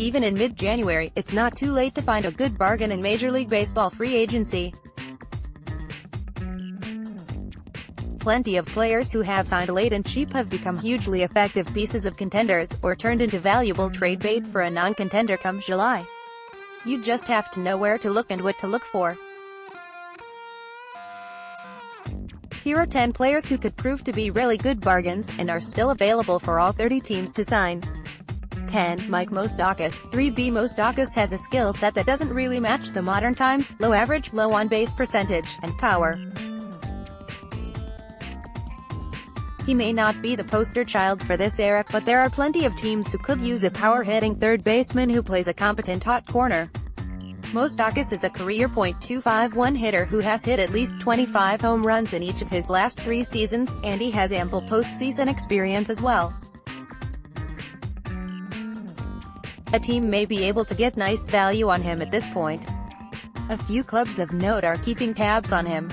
Even in mid-January, it's not too late to find a good bargain in Major League Baseball free agency. Plenty of players who have signed late and cheap have become hugely effective pieces of contenders, or turned into valuable trade bait for a non-contender come July. You just have to know where to look and what to look for. Here are 10 players who could prove to be really good bargains, and are still available for all 30 teams to sign. 10. Mike Moustakas. 3B Moustakas has a skill set that doesn't really match the modern times: low average, low on-base percentage, and power. He may not be the poster child for this era, but there are plenty of teams who could use a power-hitting third baseman who plays a competent hot corner. Moustakas is a career .251 hitter who has hit at least 25 home runs in each of his last 3 seasons, and he has ample postseason experience as well. A team may be able to get nice value on him at this point. A few clubs of note are keeping tabs on him.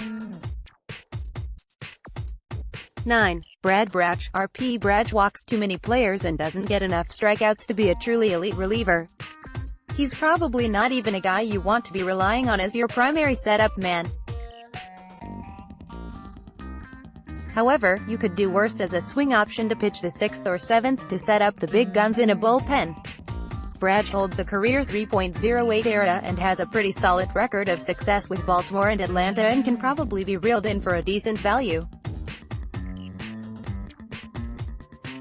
9. Brad Brach. RP Brach walks too many players and doesn't get enough strikeouts to be a truly elite reliever. He's probably not even a guy you want to be relying on as your primary setup man. However, you could do worse as a swing option to pitch the 6th or 7th to set up the big guns in a bullpen. Brach holds a career .308 ERA and has a pretty solid record of success with Baltimore and Atlanta, and can probably be reeled in for a decent value.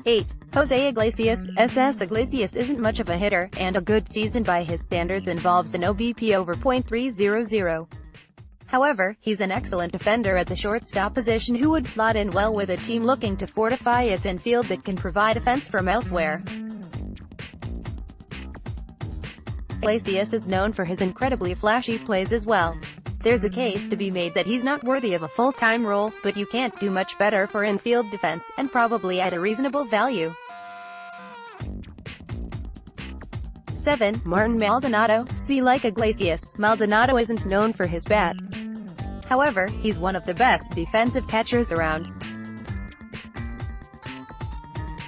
8. Jose Iglesias. Iglesias isn't much of a hitter, and a good season by his standards involves an OBP over .300. However, he's an excellent defender at the shortstop position who would slot in well with a team looking to fortify its infield that can provide offense from elsewhere. Iglesias is known for his incredibly flashy plays as well. There's a case to be made that he's not worthy of a full-time role, but you can't do much better for infield defense, and probably at a reasonable value. 7. Martin Maldonado. See, like Iglesias, Maldonado isn't known for his bat. However, he's one of the best defensive catchers around.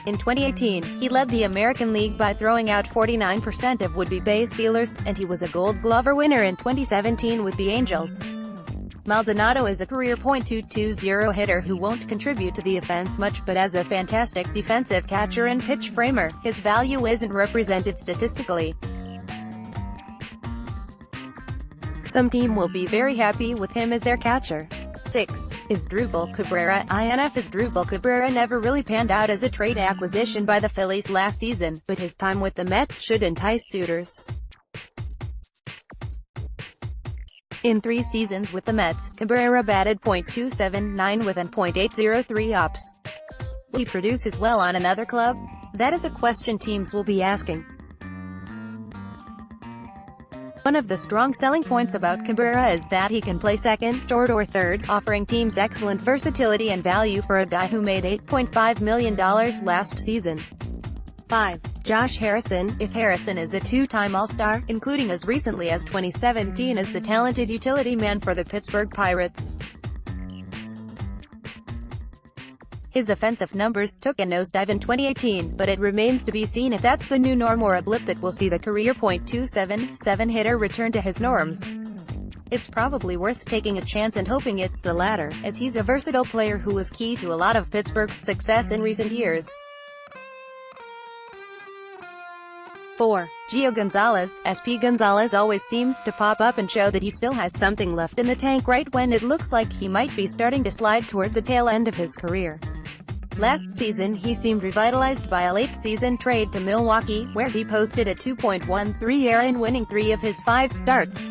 In 2018, he led the American League by throwing out 49% of would-be base stealers, and he was a Gold Glover winner in 2017 with the Angels. Maldonado is a career .220 hitter who won't contribute to the offense much, but as a fantastic defensive catcher and pitch framer, his value isn't represented statistically. Some team will be very happy with him as their catcher. 6. Asdrubal Cabrera. Asdrubal Cabrera never really panned out as a trade acquisition by the Phillies last season, but his time with the Mets should entice suitors. In 3 seasons with the Mets, Cabrera batted .279 with an .803 ops. Will he produce as well on another club? That is a question teams will be asking. One of the strong selling points about Cabrera is that he can play second, short or third, offering teams excellent versatility and value for a guy who made $8.5 million last season. 5. Josh Harrison. If Harrison is a 2-time All-Star, including as recently as 2017 as the talented utility man for the Pittsburgh Pirates, his offensive numbers took a nosedive in 2018, but it remains to be seen if that's the new norm or a blip that will see the career .277 hitter return to his norms. It's probably worth taking a chance and hoping it's the latter, as he's a versatile player who was key to a lot of Pittsburgh's success in recent years. 4. Gio Gonzalez. SP Gonzalez always seems to pop up and show that he still has something left in the tank right when it looks like he might be starting to slide toward the tail end of his career. Last season he seemed revitalized by a late-season trade to Milwaukee, where he posted a 2.13 ERA in winning 3 of his 5 starts.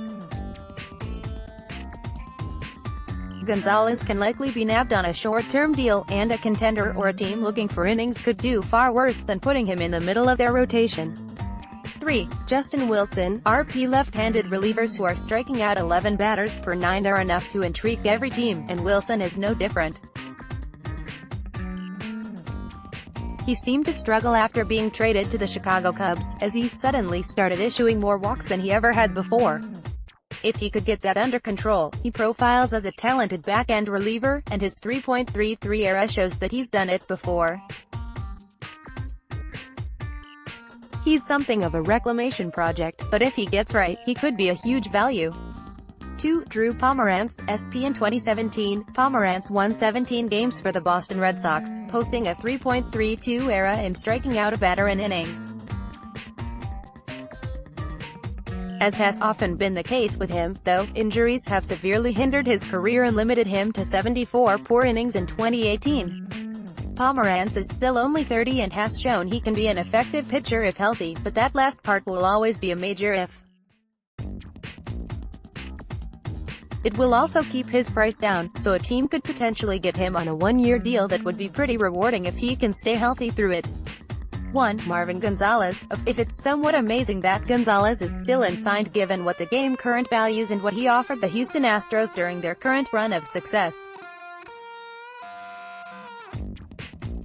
Gonzalez can likely be nabbed on a short-term deal, and a contender or a team looking for innings could do far worse than putting him in the middle of their rotation. 3. Justin Wilson. RP left-handed relievers who are striking out 11 batters per 9 are enough to intrigue every team, and Wilson is no different. He seemed to struggle after being traded to the Chicago Cubs, as he suddenly started issuing more walks than he ever had before. If he could get that under control, he profiles as a talented back-end reliever, and his 3.33 ERA shows that he's done it before. He's something of a reclamation project, but if he gets right, he could be a huge value. 2. Drew Pomeranz, SP. In 2017, Pomeranz won 17 games for the Boston Red Sox, posting a 3.32 ERA and striking out a batter an inning. As has often been the case with him, though, injuries have severely hindered his career and limited him to 74 poor innings in 2018. Pomeranz is still only 30 and has shown he can be an effective pitcher if healthy, but that last part will always be a major if. It will also keep his price down, so a team could potentially get him on a one-year deal that would be pretty rewarding if he can stay healthy through it. 1. Marvin Gonzalez. If it's somewhat amazing that Gonzalez is still unsigned given what the game current values and what he offered the Houston Astros during their current run of success.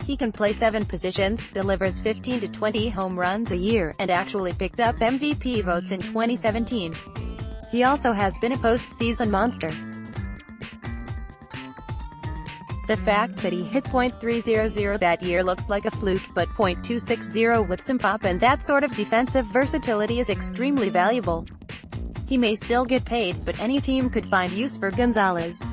He can play 7 positions, delivers 15 to 20 home runs a year, and actually picked up MVP votes in 2017. He also has been a postseason monster. The fact that he hit .300 that year looks like a fluke, but .260 with some pop and that sort of defensive versatility is extremely valuable. He may still get paid, but any team could find use for Gonzalez.